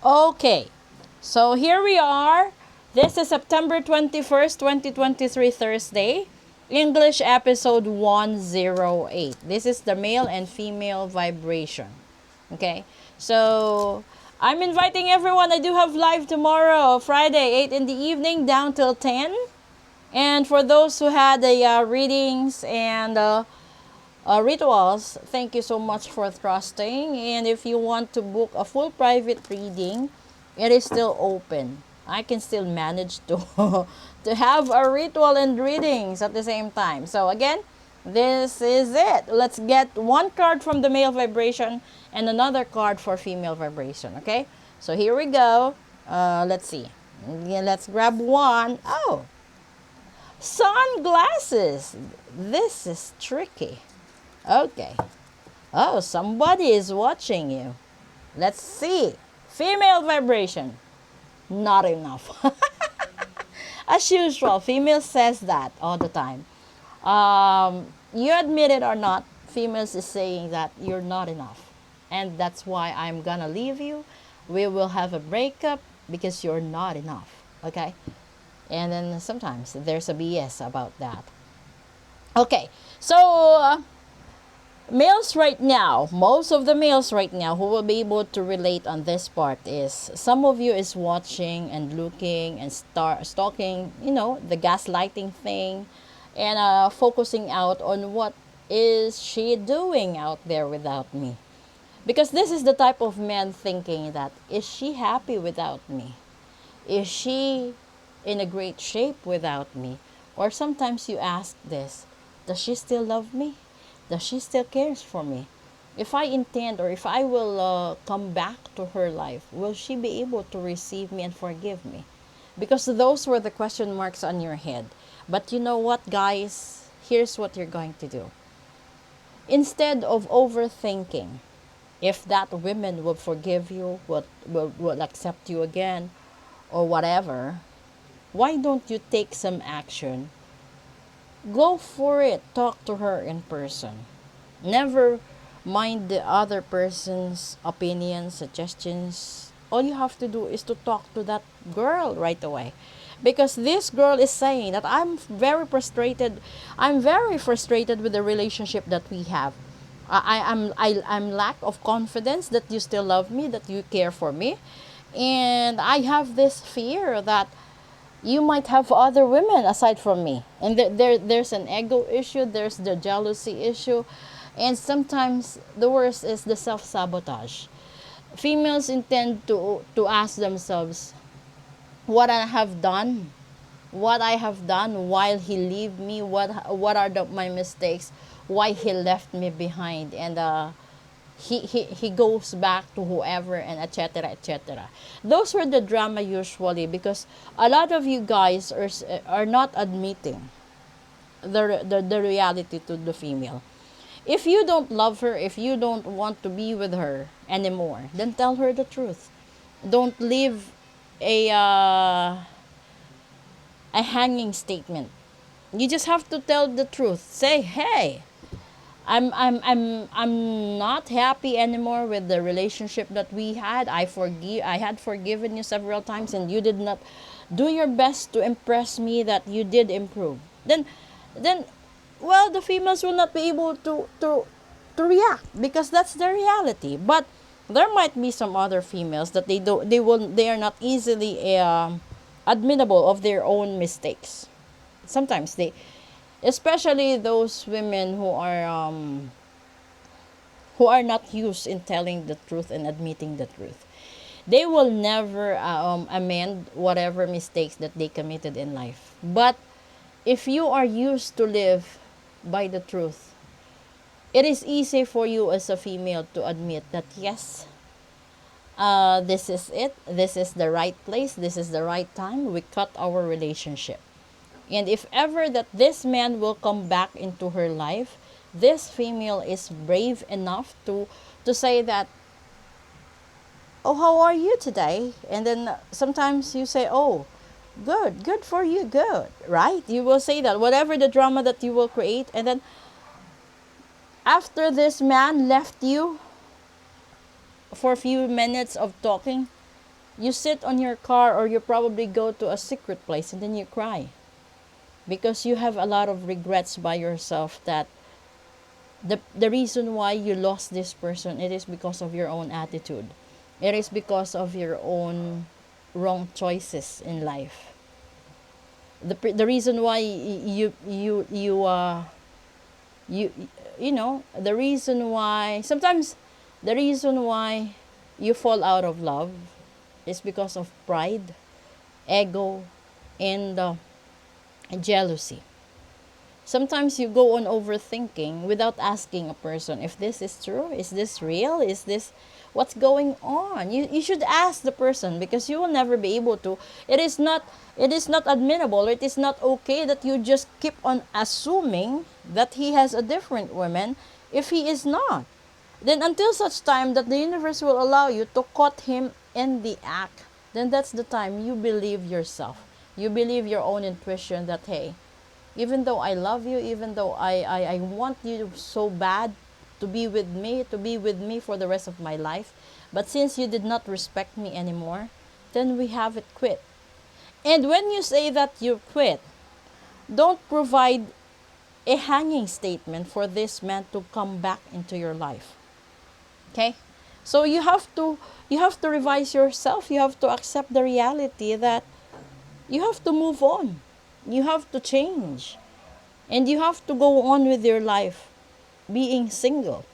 Okay, so here we are. This is September 21st, 2023, Thursday. English episode 108. This is the male and female vibration. Okay, so I'm inviting everyone. I do have live tomorrow, Friday, 8 in the evening, down till 10. And for those who had the readings and rituals, thank you so much for trusting. And if you want to book a full private reading, it is still open. I can still manage to to have a ritual and readings at the same time. So again, this is it. Let's get one card from the male vibration and another card for female vibration. Okay, so here we go. Let's see. Yeah, let's grab one. Oh, sunglasses. This is tricky. Okay. Oh, somebody is watching you. Let's see. Female vibration. Not enough. As usual, female says that all the time. You admit it or not, females is saying that you're not enough. And that's why I'm gonna leave you. We will have a breakup because you're not enough. Okay? And then sometimes there's a BS about that. Okay, so males right now, most of the males right now who will be able to relate on this part is some of you is watching and looking and start stalking, the gaslighting thing, and focusing out on what is she doing out there without me. Because this is the type of man thinking that, is she happy without me? Is she in a great shape without me? Or sometimes you ask this, does she still love me? Does she still cares for me? If I intend or if I will come back to her life, will she be able to receive me and forgive me? Because those were the question marks on your head. But you know what, guys? Here's what you're going to do. Instead of overthinking, if that woman will forgive you, will accept you again, or whatever, why don't you take some action? Go for it. Talk to her in person. Never mind the other person's opinions, suggestions. All you have to do is to talk to that girl right away. Because this girl is saying that I'm very frustrated. I'm very frustrated with the relationship that we have. I'm lack of confidence that you still love me, that you care for me. And I have this fear that you might have other women aside from me, and there's an ego issue, there's the jealousy issue, and sometimes the worst is the self-sabotage. Females intend to ask themselves, what I have done while he leave me, what are my mistakes, why he left me behind, and he goes back to whoever, and etc etc. Those were the drama usually, because a lot of you guys are not admitting the reality to the female. If you don't love her, if you don't want to be with her anymore, then tell her the truth. Don't leave a hanging statement. You just have to tell the truth. Say, hey, I'm not happy anymore with the relationship that we had. I had forgiven you several times, and you did not do your best to impress me that you did improve. Then well, the females will not be able to react, because that's the reality. But there might be some other females that they are not easily admittable of their own mistakes. Sometimes they, especially those women who are not used in telling the truth and admitting the truth, they will never amend whatever mistakes that they committed in life. But if you are used to live by the truth, it is easy for you as a female to admit that, yes, this is it, this is the right place, this is the right time, we cut our relationship. And if ever that this man will come back into her life, this female is brave enough to say that, oh, how are you today? And then sometimes you say, oh, good for you, good, right? You will say that, whatever the drama that you will create. And then after this man left you for a few minutes of talking, you sit on your car, or you probably go to a secret place and then you cry because you have a lot of regrets by yourself that the reason why you lost this person, it is because of your own attitude. It is because of your own wrong choices in life. The reason why you you know, the reason why sometimes the reason why you fall out of love is because of pride, ego, and jealousy. Sometimes you go on overthinking without asking a person if this is true, is this real, is this what's going on. You should ask the person, because you will never be able to. It is not admittable, it is not okay that you just keep on assuming that he has a different woman if he is not. Then until such time that the universe will allow you to caught him in the act, then that's the time you believe yourself. You believe your own intuition that, hey, even though I love you, even though I want you so bad to be with me for the rest of my life, but since you did not respect me anymore, then we have it quit. And when you say that you quit, don't provide a hanging statement for this man to come back into your life. Okay? So you have to revise yourself. You have to accept the reality that you have to move on. You have to change. And you have to go on with your life being single.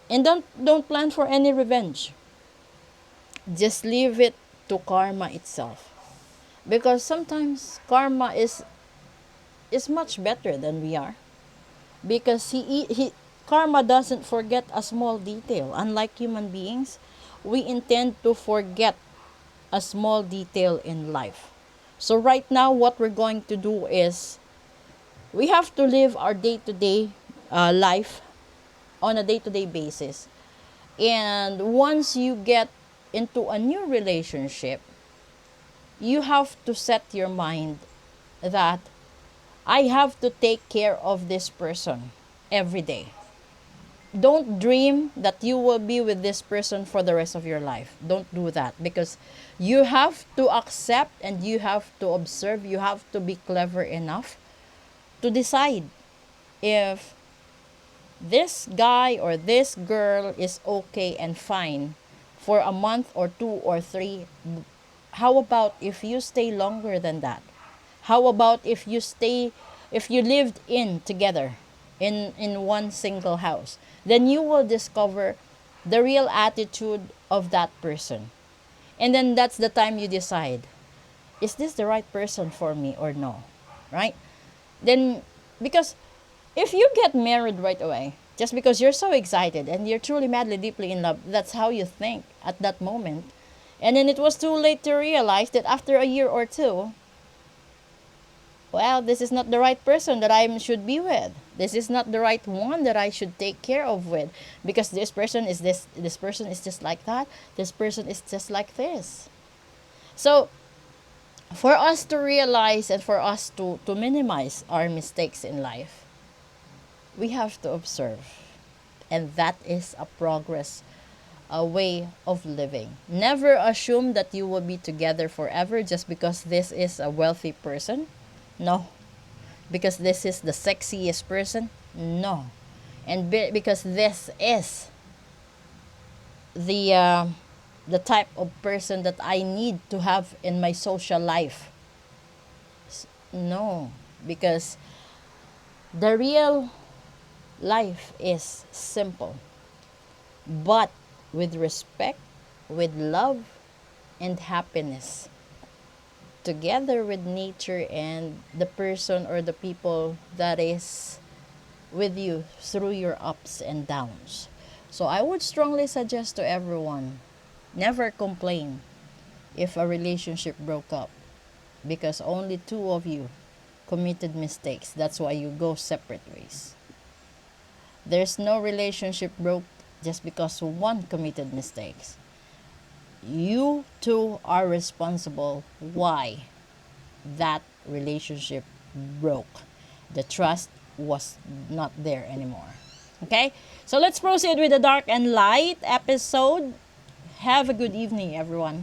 And don't plan for any revenge. Just leave it to karma itself. Because sometimes karma is much better than we are. Because he karma doesn't forget a small detail. Unlike human beings, we intend to forget a small detail in life. So right now, what we're going to do is we have to live our day-to-day life on a day-to-day basis. And once you get into a new relationship, you have to set your mind that I have to take care of this person every day. Don't dream that you will be with this person for the rest of your life. Don't do that, because you have to accept and you have to observe. You have to be clever enough to decide if this guy or this girl is okay and fine for a month or 2 or 3. How about if you stay longer than that? How about if you lived in together in one single house? Then you will discover the real attitude of that person. And then that's the time you decide, is this the right person for me or no? Right? Then, because if you get married right away, just because you're so excited and you're truly madly deeply in love, that's how you think at that moment. And then it was too late to realize that after a year or two, well, this is not the right person that I should be with. This is not the right one that I should take care of with, because this person is this person is just like that, this person is just like this. So for us to realize and for us to minimize our mistakes in life, we have to observe. And that is a progress, a way of living. Never assume that you will be together forever just because this is a wealthy person. No. Because this is the sexiest person. No. And because this is the type of person that I need to have in my social life. No. Because the real life is simple, but with respect, with love, and happiness, together with nature and the person or the people that is with you through your ups and downs. So I would strongly suggest to everyone, never complain if a relationship broke up, because only two of you committed mistakes. That's why you go separate ways. There's no relationship broke just because one committed mistakes. You two are responsible why that relationship broke. The trust was not there anymore. Okay? So let's proceed with the dark and light episode. Have a good evening, everyone.